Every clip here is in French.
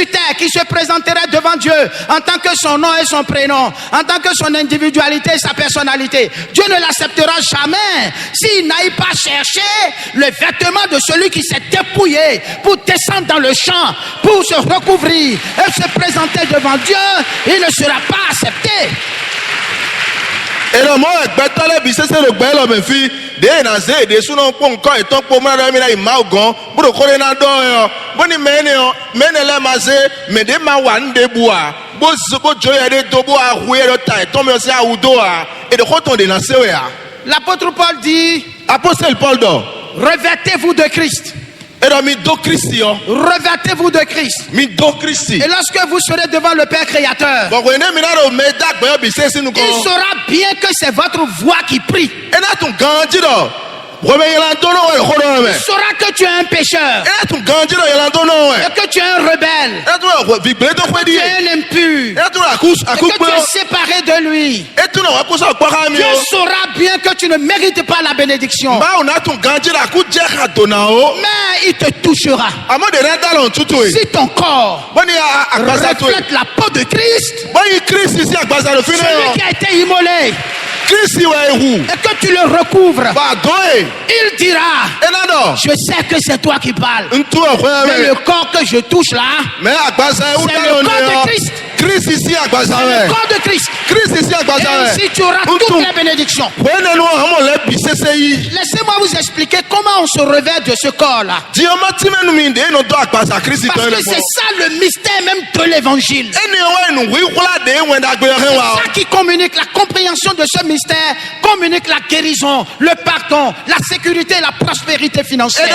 sur terre qui se présenterait devant Dieu en tant que son nom et son prénom, en tant que son individualité et sa personnalité, Dieu ne l'acceptera jamais s'il n'aille pas chercher le vêtement de celui qui s'est dépouillé pour descendre dans le champ, pour se recouvrir et se présenter devant Dieu. Il ne sera pas accepté. Et le mot Betale Bissé, c'est le bel homme fille. Des nazés, des sous-noms pour encore et tant pour moi, il m'a eu gon, pour le coronado, boni meneo, menele mazé, mais des mawan de bois, beau joyeux de dobois, roué le taille, tombé aussi à Oudoa, et de retour de Nasséa. L'apôtre Paul dit, Apostle Paul d'or, revêtez-vous de Christ. Revêtez-vous de Christ. Et lorsque vous serez devant le Père Créateur, il saura bien que c'est votre voix qui prie. Il saura que tu es un pécheur, et que tu es un rebelle, que tu es un impur, et que tu es séparé de lui. Dieu saura bien que tu ne mérites pas la bénédiction, mais il te touchera. Si ton corps reflète la peau de Christ, celui qui a été immolé, et que tu le recouvres, il dira, je sais que c'est toi qui parles, mais le corps que je touche là, c'est le corps de Christ. C'est le corps de Christ. Et ainsi tu auras toutes les bénédictions. Laissez-moi vous expliquer comment on se revêt de ce corps-là. Parce que c'est ça le mystère même de l'évangile. C'est ça qui communique, la compréhension de ce mystère communique la guérison, le pardon, la sécurité, la prospérité financière.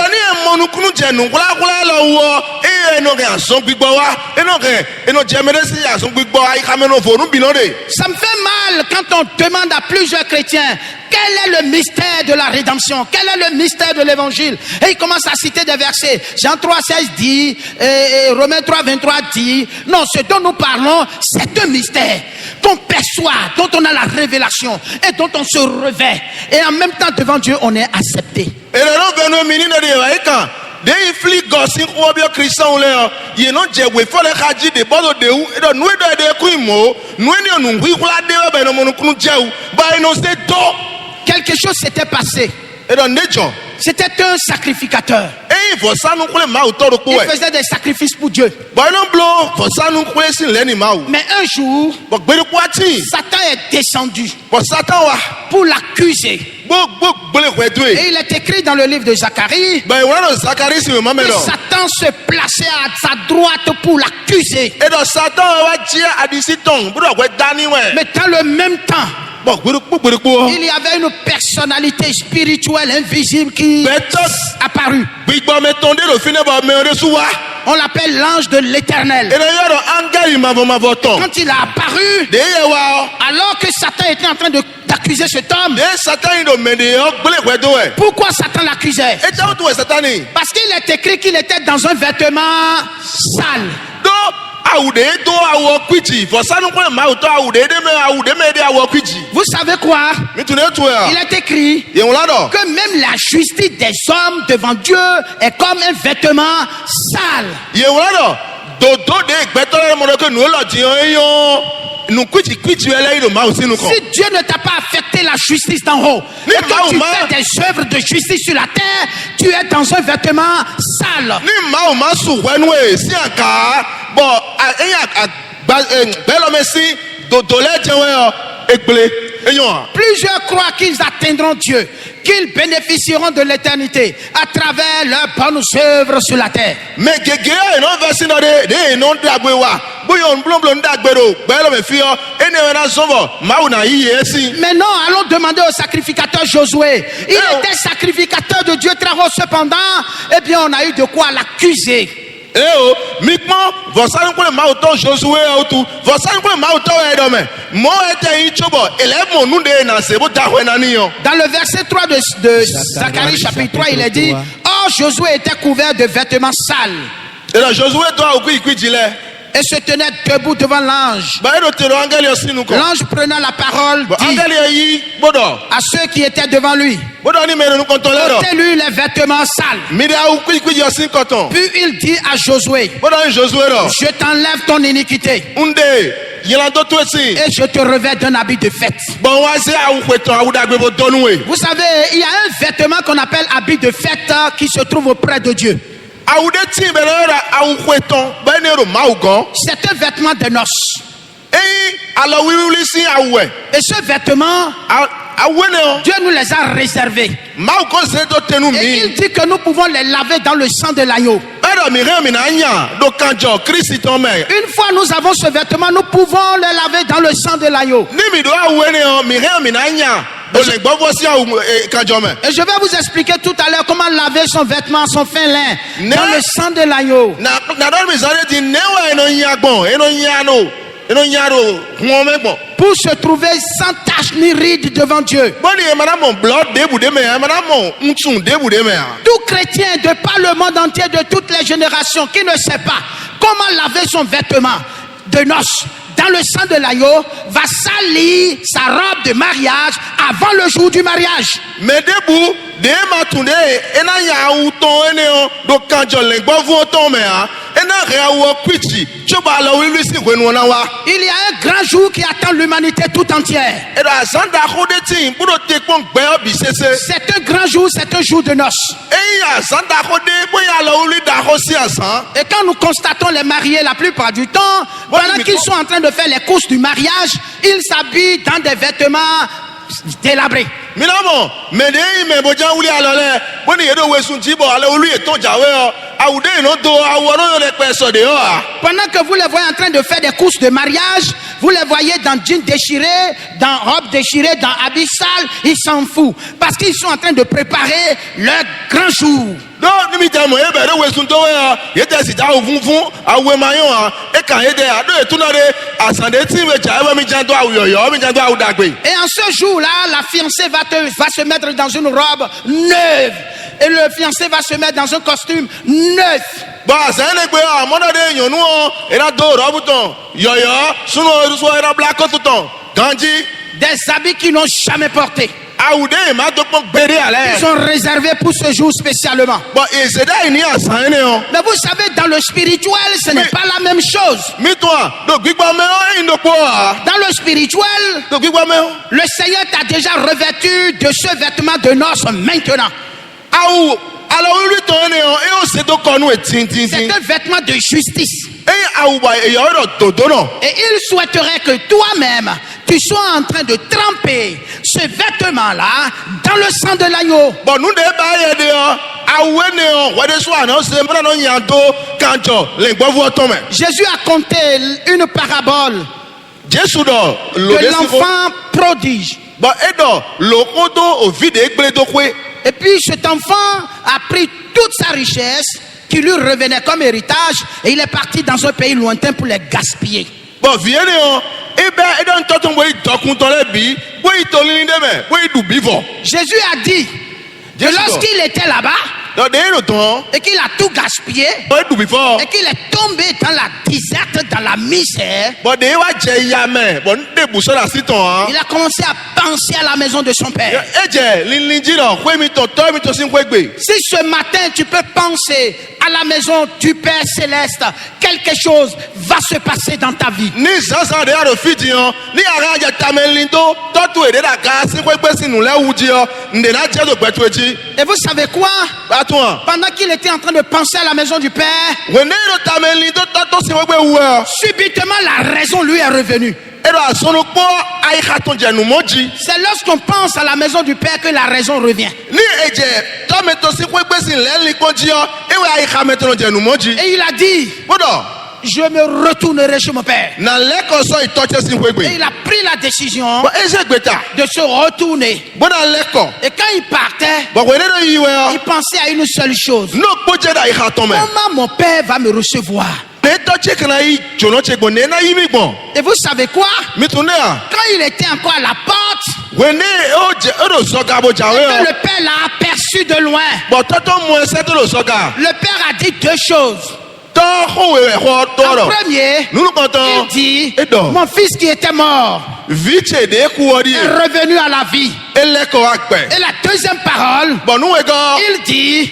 Ça me fait mal quand on demande à plusieurs chrétiens quel est le mystère de la rédemption, quel est le mystère de l'évangile. Et il commence à citer des versets. Jean 3,16 dit, et Romains 3,23 dit, non, ce dont nous parlons, c'est un mystère qu'on perçoit, dont on a la révélation et dont on se revêt. Et en même temps, devant Dieu, on est accepté. Et des flics gossi ou bien Christian ou léo, ils n'ont pas de fois les hadiths de bord de où et de nous de couimo, nous nous oui voilà de ben nous nous diaou, bah nous c'est tout. Quelque chose s'était passé. Et dans nature, c'était un sacrificateur. Et il faut ça nous couler mal autour de quoi. Il faisait des sacrifices pour Dieu. Bah non blanc, faut ça nous couler sur l'animal. Mais un jour, Satan est descendu pour l'accuser. Et il est écrit dans le livre de Zacharie que Satan se plaçait à sa droite pour l'accuser. Mais dans le même temps, il y avait une personnalité spirituelle invisible qui apparut. On l'appelle l'ange de l'Éternel. Quand il a apparu, alors que Satan était en train d'accuser cet homme, pourquoi Satan l'accusait? Parce qu'il est écrit qu'il était dans un vêtement sale. Vous savez quoi? Il est écrit que même la justice des hommes devant Dieu est comme un vêtement sale. Si Dieu ne t'a pas affecté la justice d'en haut, et que tu fais des œuvres de justice sur la terre, tu es dans un vêtement sale. Plusieurs croient qu'ils atteindront Dieu, qu'ils bénéficieront de l'éternité à travers leurs bonnes œuvres sur la terre. Mais non, allons demander au sacrificateur Josué. Il était sacrificateur de Dieu très haut, cependant, eh bien on a eu de quoi l'accuser. Dans le verset 3 de Zacharie chapitre 3, il est dit: Or Josué était couvert de vêtements sales. et se tenait debout devant l'ange. L'ange prenant la parole dit à ceux qui étaient devant lui, ôtez-lui les vêtements sales. Puis il dit à Josué, je t'enlève ton iniquité et je te revêt d'un habit de fête. Vous savez, il y a un vêtement qu'on appelle habit de fête qui se trouve auprès de Dieu. C'est un vêtement de noces. Et ce vêtement, Dieu nous les a réservés. Et il dit que nous pouvons les laver dans le sang de l'agneau. Une fois nous avons ce vêtement, nous pouvons les laver dans le sang de l'agneau. Et je vais vous expliquer tout à l'heure comment laver son vêtement, son fin lin, dans le sang de l'agneau. Pour se trouver sans tache ni ride devant Dieu. Tout chrétien de par le monde entier, de toutes les générations, qui ne sait pas comment laver son vêtement de noces dans le sang de l'agneau, va salir sa robe de mariage avant le jour du mariage. Il y a un grand jour qui attend l'humanité tout entière. C'est un grand jour, c'est un jour de noces. Et quand nous constatons les mariés la plupart du temps, pendant qu'ils sont en train de faire les courses du mariage, ils s'habillent dans des vêtements délabrés. Pendant que vous les voyez en train de faire des courses de mariage, vous les voyez dans jeans déchirés, dans robe déchirée, dans habits sales, ils s'en foutent parce qu'ils sont en train de préparer leur grand jour. Et en ce jour-là, la fiancée va se mettre dans une robe neuve. Et le fiancé va se mettre dans un costume neuf. Des habits qu'ils n'ont jamais portés. Ils sont réservés pour ce jour spécialement. Mais vous savez, dans le spirituel, ce n'est pas la même chose. Dans le spirituel, le Seigneur t'a déjà revêtu de ce vêtement de noces maintenant. C'est un vêtement de justice. Et il souhaiterait que toi-même, tu sois en train de tremper ce vêtement-là dans le sang de l'agneau. Jésus a conté une parabole de l'enfant prodige. Et puis cet enfant a pris toute sa richesse qui lui revenait comme héritage et il est parti dans un pays lointain pour les gaspiller. Jésus a dit que lorsqu'il était là-bas et qu'il a tout gaspillé et qu'il est tombé dans la déserte, dans la misère, il a commencé à penser à la maison de son père. Si ce matin tu peux penser à la maison du Père Céleste, quelque chose va se passer dans ta vie. Et vous savez quoi? Pendant qu'il était en train de penser à la maison du Père, subitement la raison lui est revenue. C'est lorsqu'on pense à la maison du Père que la raison revient. Et il a dit, je me retournerai chez mon père. Et il a pris la décision de se retourner. Et quand il partait, il pensait à une seule chose: comment mon père va me recevoir? Et vous savez quoi? Quand il était encore à la porte, le père l'a aperçu de loin. Le père a dit deux choses. En premier, il dit, mon fils qui était mort est revenu à la vie. Et la deuxième parole, il dit,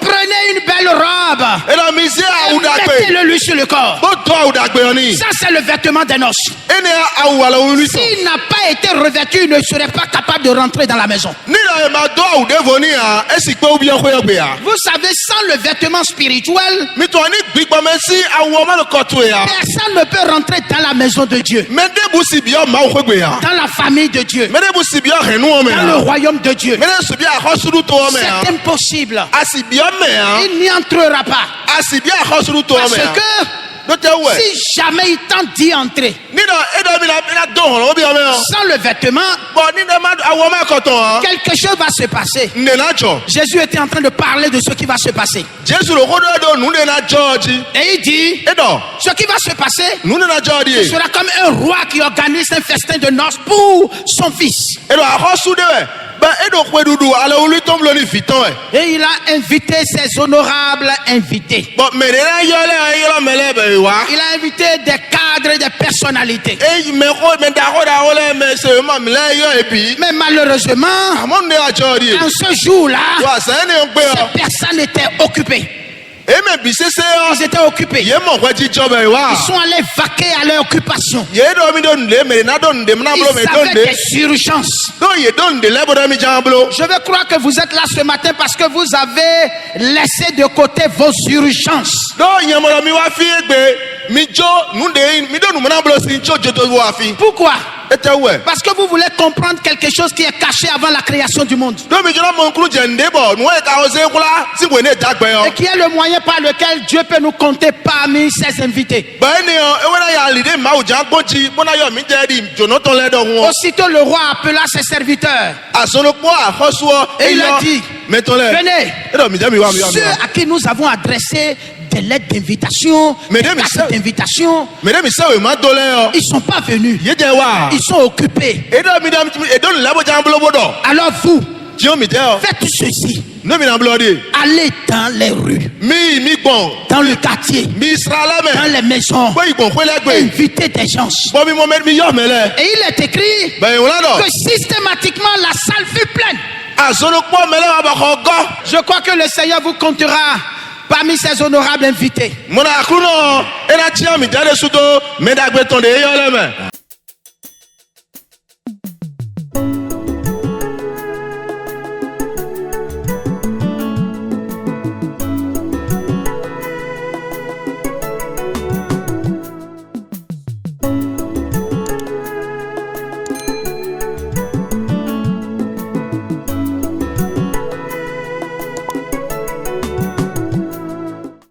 prenez une belle robe et mettez-le lui sur le corps. Ça, c'est le vêtement des noces. S'il n'a pas été revêtu, il ne serait pas capable de rentrer dans la maison. Vous savez, sans le vêtement spirituel, personne ne peut rentrer dans la maison de Dieu, dans la famille de Dieu, dans le royaume de Dieu. C'est impossible. Il n'y entrera pas. Parce que si jamais il tente d'y entrer sans le vêtement, quelque chose va se passer. Jésus était en train de parler de ce qui va se passer. Et il dit, ce qui va se passer, ce sera comme un roi qui organise un festin de noces pour son fils. Et il a invité ses honorables invités. Il a invité des cadres et des personnalités. Mais malheureusement, en ce jour-là, ces personnes étaient occupées. Ils étaient occupés. Ils sont allés vaquer à leur occupation. Ils avaient des urgences. Je veux croire que vous êtes là ce matin parce que vous avez laissé de côté vos urgences. Pourquoi? Parce que vous voulez comprendre quelque chose qui est caché avant la création du monde. Et qui est le moyen par lequel Dieu peut nous compter parmi ses invités. Aussitôt le roi appela ses serviteurs. Et il a dit, venez, ceux à qui nous avons adressé des lettres d'invitation, des cartes d'invitation, ils sont pas venus. Ils sont occupés. Alors vous, faites ceci. Allez dans les rues, dans le quartier, dans les maisons, invitez des gens. Et il est écrit que systématiquement la salle fut pleine. Je crois que le Seigneur vous comptera parmi ses honorables invités.